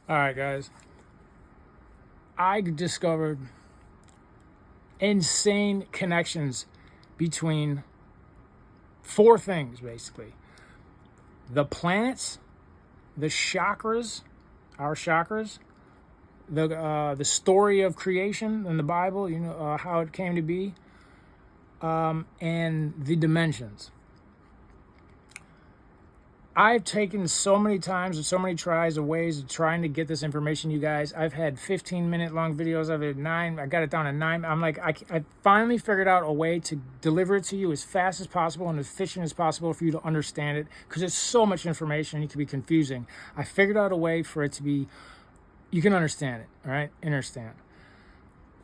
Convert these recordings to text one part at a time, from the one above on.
All right, guys. I discovered insane connections between four things, basically: the planets, the chakras, our chakras, the story of creation in the Bible, how it came to be, and the dimensions. I've taken so many times and so many tries of ways of trying to get this information, you guys. I've had 15-minute long videos. I've had 9. I got it down to 9. I'm like, I finally figured out a way to deliver it to you as fast as possible and as efficient as possible for you to understand it, because it's so much information. It can be confusing. I figured out a way for it to be, you can understand it. All right, understand.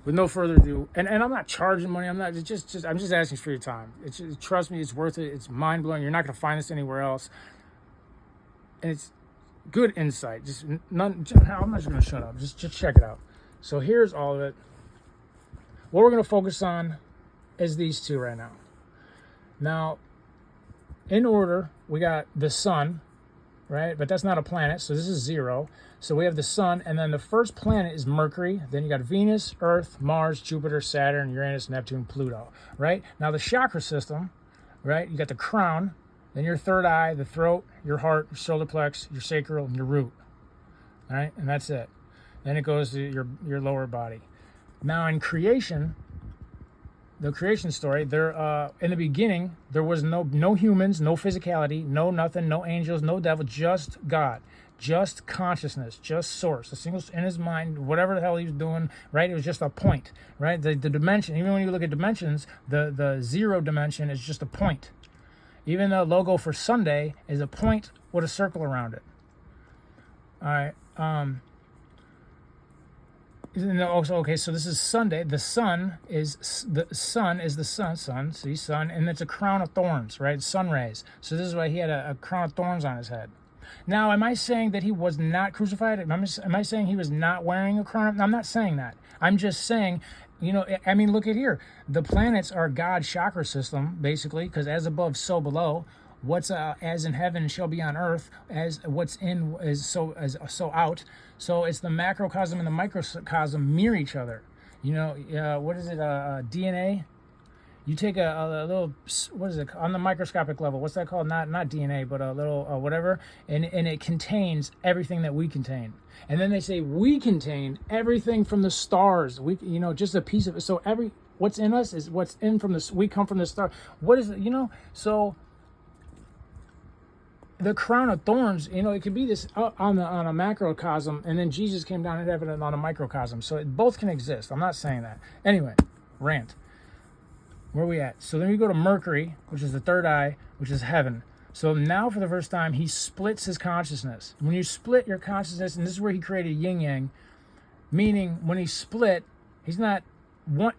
With no further ado, and I'm not charging money. I'm not I'm just asking for your time. Trust me, it's worth it. It's mind blowing. You're not going to find this anywhere else. And it's good insight. I'm not just going to shut up. Just check it out. So here's all of it. What we're going to focus on is these two right now. Now, in order, we got the sun, right? But that's not a planet, so this is 0. So we have the sun, and then the first planet is Mercury. Then you got Venus, Earth, Mars, Jupiter, Saturn, Uranus, Neptune, Pluto, right? Now the chakra system, right? You got the crown, then your third eye, the throat, your heart, your solar plex, your sacral, and your root. All right, and that's it. Then it goes to your lower body. Now in creation, the creation story, there in the beginning there was no humans, no physicality, no nothing, no angels, no devil, just God, just consciousness, just source, a single in his mind, whatever the hell he was doing, right? It was just a point, right? The dimension, even when you look at dimensions, the 0 dimension is just a point. Even the logo for Sunday is a point with a circle around it. All right. Also, okay, so this is Sunday. The sun is the sun, see, sun, and it's a crown of thorns, right? Sun rays. So this is why he had a crown of thorns on his head. Now, am I saying that he was not crucified? Am I saying he was not wearing a crown? I'm not saying that. I'm just saying, look at here. The planets are God's chakra system, basically, because as above, so below. What's as in heaven shall be on earth, as what's in is so out. So it's the macrocosm and the microcosm mirror each other. What is it? DNA. You take a little, what is it, on the microscopic level? What's that called? Not DNA, but a little whatever, and it contains everything that we contain. And then they say we contain everything from the stars. We, just a piece of it. So what's in us is what's in from this. We come from the star. What is it? So the crown of thorns, it could be this on a macrocosm, and then Jesus came down in heaven on a microcosm. So it both can exist. I'm not saying that. Anyway, rant. Where are we at? So then we go to Mercury, which is the third eye, which is heaven. So now for the first time, he splits his consciousness. When you split your consciousness, and this is where he created yin yang, meaning when he split, he's not one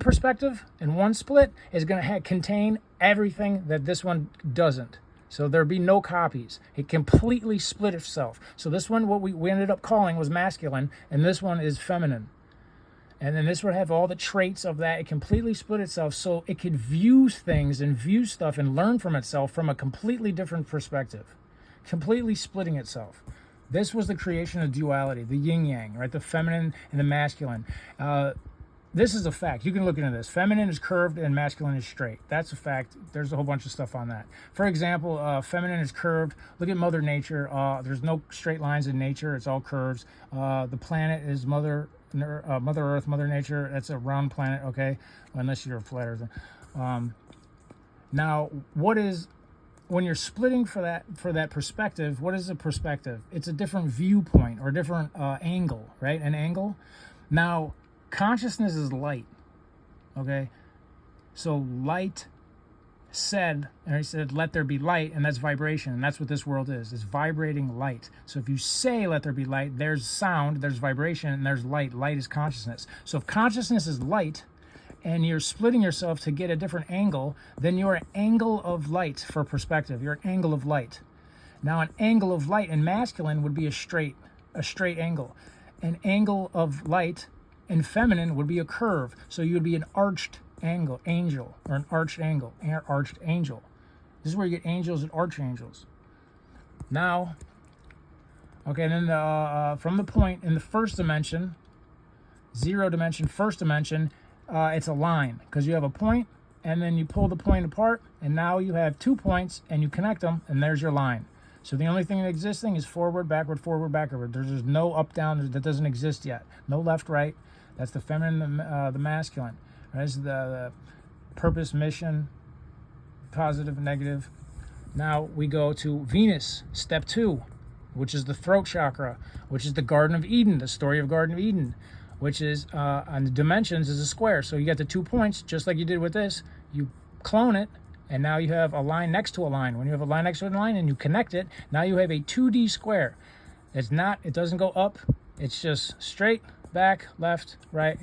perspective and one split is going to contain everything that this one doesn't. So there'd be no copies. It completely split itself. So this one, what we ended up calling was masculine, and this one is feminine. And then this would have all the traits of that. It completely split itself so it could view things and view stuff and learn from itself from a completely different perspective. Completely splitting itself. This was the creation of duality, the yin-yang, right? The feminine and the masculine. This is a fact. You can look into this. Feminine is curved and masculine is straight. That's a fact. There's a whole bunch of stuff on that. For example, feminine is curved. Look at Mother Nature. There's no straight lines in nature. It's all curves. The planet is Mother Earth, Mother Nature. That's a round planet, okay? Unless you're a flat earther. Now, when you're splitting for that perspective, what is a perspective? It's a different viewpoint or a different angle, right? An angle. Now, consciousness is light, okay? So light said, and he said, let there be light, and that's vibration, and that's what this world is. It's vibrating light. So if you say let there be light, there's sound, there's vibration, and there's light. Light is consciousness. So if consciousness is light, and you're splitting yourself to get a different angle, then you're an angle of light for perspective. You're an angle of light. Now an angle of light in masculine would be a straight angle. An angle of light in feminine would be a curve. So you would be an arched angel, or an arched angel. This is where you get angels and archangels. Now, Okay, and then from the point in the first dimension, 0 dimension, first dimension, it's a line, because you have a point, and then you pull the point apart, and now you have 2 points, and you connect them, and there's your line. So the only thing existing is forward, backward. There's no up, down. That doesn't exist yet. No left, right. That's the feminine, the masculine. Right? This is the purpose, mission, positive, negative. Now we go to Venus, step 2, which is the throat chakra, which is the Garden of Eden, the story of Garden of Eden, which is on the dimensions is a square. So you got the 2 points, just like you did with this. You clone it, and now you have a line next to a line. When you have a line next to a line and you connect it, now you have a 2D square. It doesn't go up. It's just straight, back, left, right,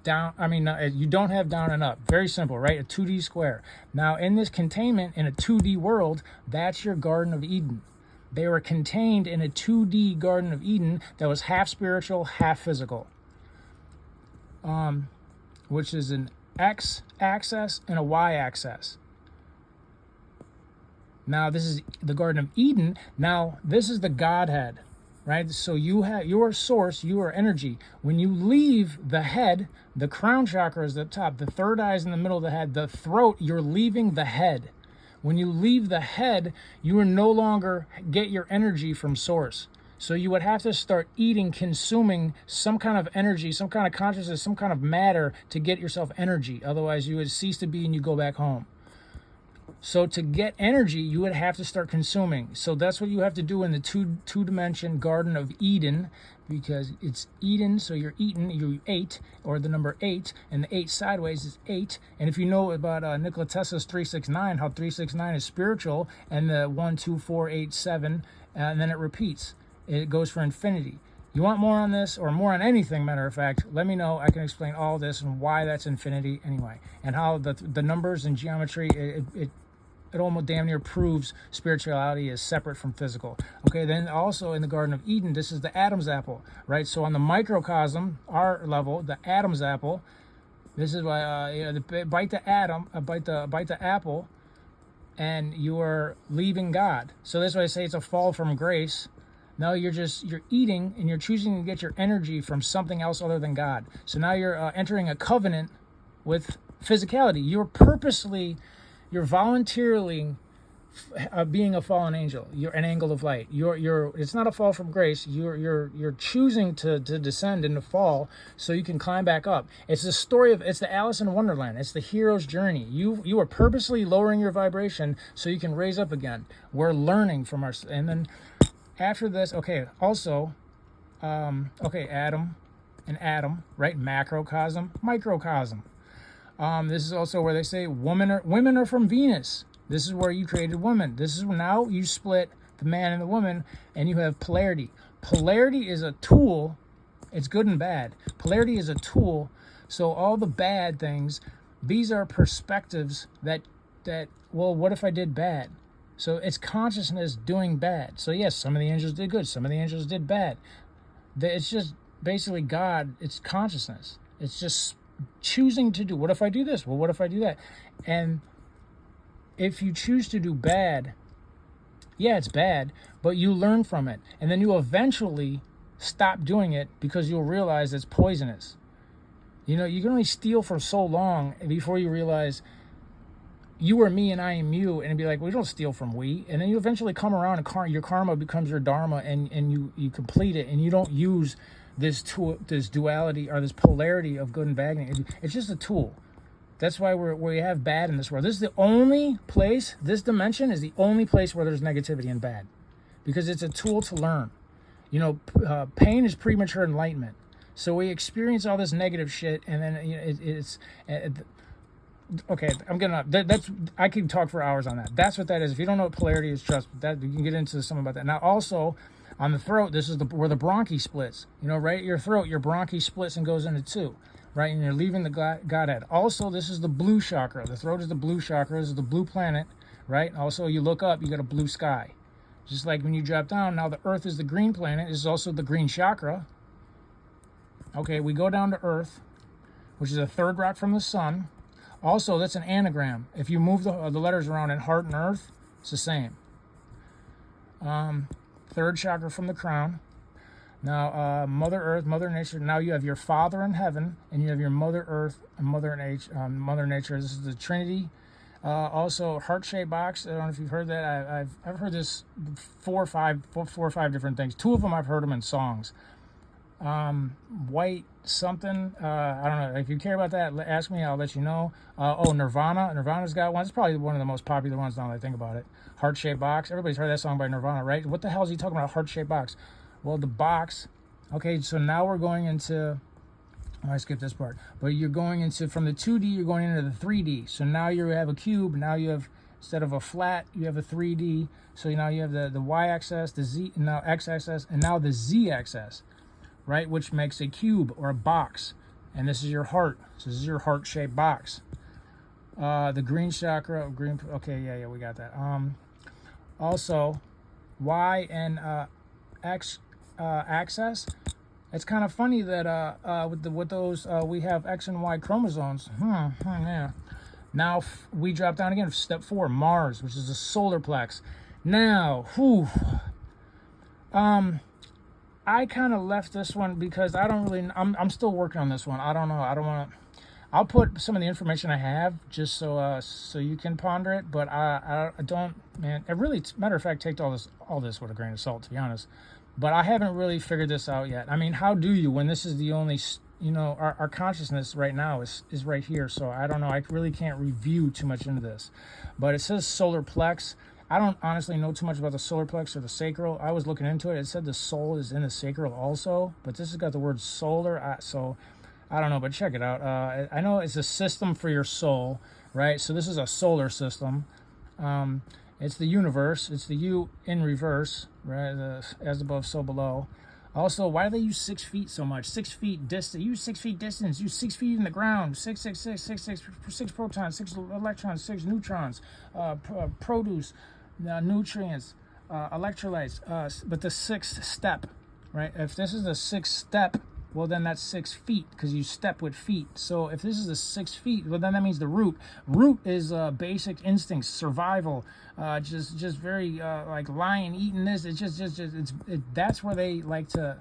down. I mean, you don't have down and up. Very simple, right? A 2D square. Now, in this containment, in a 2D world, that's your Garden of Eden. They were contained in a 2D Garden of Eden that was half spiritual, half physical. Which is an X-axis and a Y-axis. Now, this is the Garden of Eden. Now, this is the Godhead, right? So you have your source, your energy. When you leave the head, the crown chakra is at the top, the third eye is in the middle of the head, the throat, you're leaving the head. When you leave the head, you are no longer get your energy from source. So you would have to start eating, consuming some kind of energy, some kind of consciousness, some kind of matter to get yourself energy. Otherwise, you would cease to be and you go back home. So to get energy, you would have to start consuming. So that's what you have to do in the two-dimension Garden of Eden, because it's Eden, so you're eating, you ate, or the number 8, and the 8 sideways is 8. And if you know about Nikola Tesla's 369, how 369 is spiritual, and the 1, 2, 4, 8, 7, and then it repeats. It goes for infinity. You want more on this, or more on anything, matter of fact, let me know. I can explain all this and why that's infinity anyway, and how the numbers and geometry, it almost damn near proves spirituality is separate from physical. Okay, then also in the Garden of Eden, this is the Adam's apple, right? So on the microcosm, our level, the Adam's apple, this is why bite the apple, and you are leaving God. So that's why I say it's a fall from grace. Now you're eating, and you're choosing to get your energy from something else other than God. So now you're entering a covenant with physicality. You're voluntarily being a fallen angel. You're an angle of light. It's not a fall from grace. You're choosing to descend and to fall so you can climb back up. It's the Alice in Wonderland. It's the hero's journey. You are purposely lowering your vibration so you can raise up again. We're learning from and then after this, Adam and Adam, right? Macrocosm, microcosm. This is also where they say women are from Venus. This is where you created women. This is now you split the man and the woman, and you have polarity. Polarity is a tool. It's good and bad. Polarity is a tool. So all the bad things, these are perspectives that what if I did bad? So it's consciousness doing bad. So yes, some of the angels did good. Some of the angels did bad. It's just basically God. It's consciousness. It's just choosing to do. What if I do this? Well, what if I do that? And if you choose to do bad, yeah, it's bad, but you learn from it. And then you eventually stop doing it because you'll realize it's poisonous. You can only steal for so long before you realize you are me and I am you, and it'd be like, we don't steal from we. And then you eventually come around and your karma becomes your dharma, and you complete it, and you don't use this duality or this polarity of good and bad. It's just a tool. That's why we have bad in this world. This is the only place, this dimension is the only place where there's negativity and bad, because it's a tool to learn. Pain is premature enlightenment. So we experience all this negative shit, and then okay, I'm gonna. I can talk for hours on that. That's what that is. If you don't know what polarity is, trust that you can get into something about that. Now, also on the throat, this is where the bronchi splits. Right at your throat, your bronchi splits and goes into 2, right? And you're leaving the Godhead. Also, this is the blue chakra. The throat is the blue chakra. This is the blue planet, right? Also, you look up, you got a blue sky. Just like when you drop down, now the Earth is the green planet. This is also the green chakra. Okay, we go down to Earth, which is a third rock from the sun. Also, that's an anagram. If you move the letters around in heart and earth, it's the same. third chakra from the crown. Now, Mother Earth, Mother Nature. Now you have your Father in heaven, and you have your Mother Earth and Mother Nature. This is the Trinity. Also, heart-shaped box. I don't know if you've heard that. I've heard this four or five different things. 2 of them I've heard them in songs. White something. I don't know. If you care about that, ask me. I'll let you know. Nirvana. Nirvana's got one. It's probably one of the most popular ones now that I think about it. Heart-shaped box. Everybody's heard that song by Nirvana, right? What the hell is he talking about? Heart-shaped box. Well, the box. Okay, so now we're going into. I skipped this part. But you're going into, from the 2D, you're going into the 3D. So now you have a cube. Now you have, instead of a flat, you have a 3D. So now you have the y-axis, the z, now x-axis, and now the z-axis, right? Which makes a cube or a box. And this is your heart. So this is your heart-shaped box. The green chakra, okay, yeah, we got that. Also, y and x axis. It's kind of funny that with those we have X and Y chromosomes. Yeah. Now we drop down again. Step 4, Mars, which is the solar plex. Now, I kind of left this one because I don't really. I'm still working on this one. I don't know. I don't want to. I'll put some of the information I have just so you can ponder it. But I don't, man. It really, matter of fact, take all this with a grain of salt, to be honest. But I haven't really figured this out yet. I mean, how do you, when this is the only, our consciousness right now is right here. So I don't know. I really can't review too much into this. But it says solar plex. I don't honestly know too much about the solar plex or the sacral. I was looking into it. It said the soul is in the sacral also. But this has got the word solar. So I don't know. But check it out. I know it's a system for your soul, right? So this is a solar system. It's the universe. It's the U in reverse, right? As above, so below. Also, why do they use 6 feet so much? 6 feet distance. Use 6 feet distance. Use 6 feet in the ground. 6 protons, 6 electrons, 6 neutrons. Produce nutrients, electrolytes. But the 6th step, right? If this is the 6th step, well, then that's 6 feet because you step with feet. So if this is the 6 feet, well, then that means the root. Root is basic instincts, survival, just very like lion eating this. It's that's where they like to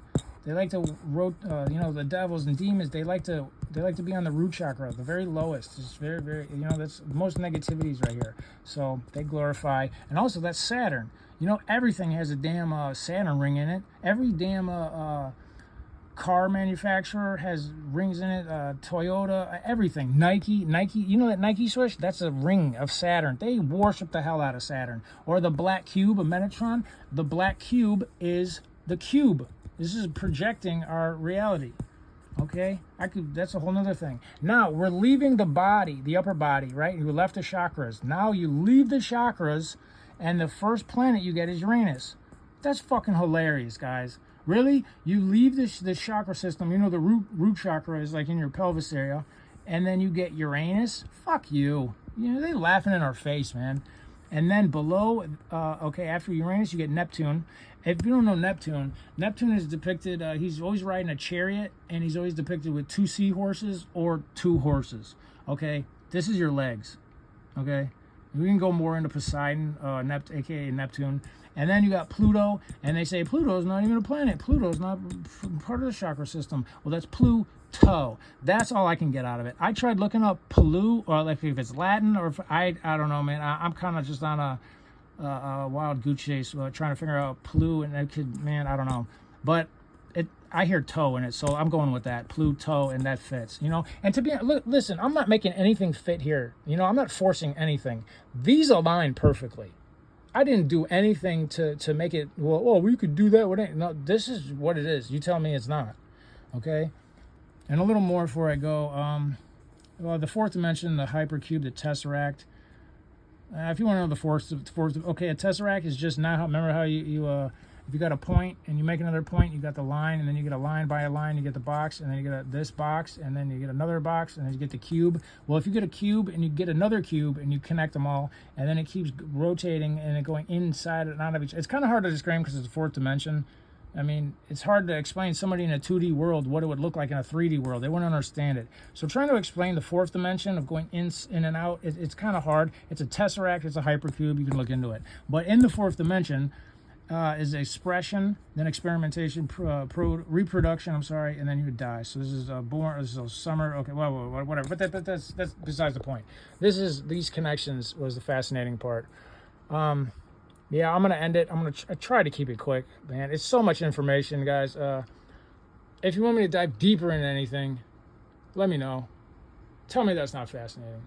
the devils and demons. They like to be on the root chakra, the very lowest. It's very, very, that's most negativities right here. So they glorify, and also that's Saturn. Everything has a damn Saturn ring in it. Every damn car manufacturer has rings in it. Toyota, everything. Nike, that Nike swoosh? That's a ring of Saturn. They worship the hell out of Saturn. Or the black cube of Metatron. The black cube is the cube. This is projecting our reality. Okay? That's a whole nother thing. Now, we're leaving the body, the upper body, right? You left the chakras. Now you leave the chakras, and the first planet you get is Uranus. That's fucking hilarious, guys. Really? You leave the chakra system, the root chakra is like in your pelvis area, and then you get Uranus? Fuck you. They laughing in our face, man. And then below, after Uranus, you get Neptune. If you don't know Neptune is depicted, he's always riding a chariot, and he's always depicted with 2 seahorses or 2 horses. Okay? This is your legs. Okay? We can go more into Poseidon, aka Neptune. And then you got Pluto, and they say Pluto's not even a planet. Pluto's not part of the chakra system. Well, that's Pluto. That's all I can get out of it. I tried looking up Plu, or like if it's Latin, or if I don't know, man. I'm kind of just on a wild goose chase trying to figure out Plu, and that could, man, I don't know. But I hear toe in it, so I'm going with that. Pluto, and that fits, And to be, listen, I'm not making anything fit here. I'm not forcing anything. These align perfectly. I didn't do anything to make it, we could do that with it. No, this is what it is. You tell me it's not. Okay? And a little more before I go. The 4th dimension, the hypercube, the tesseract. If you want to know the fourth, okay, a tesseract is just now, remember how you if you got a point and you make another point, you got the line, and then you get a line by a line, you get the box, and then you get this box, and then you get another box, and then you get the cube. Well, if you get a cube and you get another cube and you connect them all, and then it keeps rotating and it going inside and out of each, it's kind of hard to describe because it's the 4th dimension. I mean, it's hard to explain somebody in a 2D world what it would look like in a 3D world. They wouldn't understand it. So trying to explain the 4th dimension of going in and out, it's kind of hard. It's a tesseract. It's a hypercube. You can look into it. But in the 4th dimension, is expression, then experimentation, reproduction. I'm sorry, and then you would die. So this is born. This is summer. Okay, well, whatever. But that's besides the point. These connections was the fascinating part. Yeah, I'm gonna end it. I'm gonna try to keep it quick, man. It's so much information, guys. If you want me to dive deeper into anything, let me know. Tell me that's not fascinating.